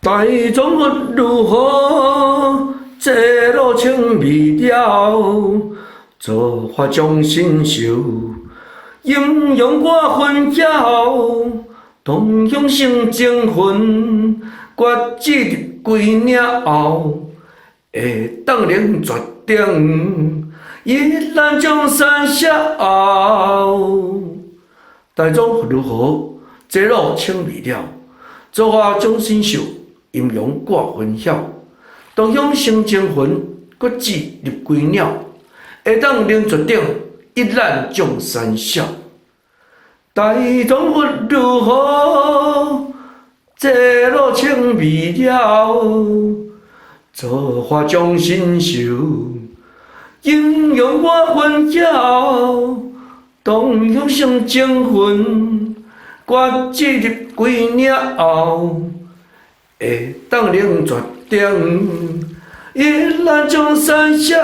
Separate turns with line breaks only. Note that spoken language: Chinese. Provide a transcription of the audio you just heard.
大众佛如何？这路清未了，做法将心修。阴阳我分晓，同向成精魂，决志归鸟，会当凌绝顶，一览江山笑。大众如何？这路清未了，做法将心修，阴阳我分晓。同向成精魂，决志入归鸟，会当凌绝顶，一览江山笑。大众佛如何？这路清未了，做法将心修，阴阳我分晓，同向成精魂，决志入归鸟，会当凌绝顶，一览江山笑。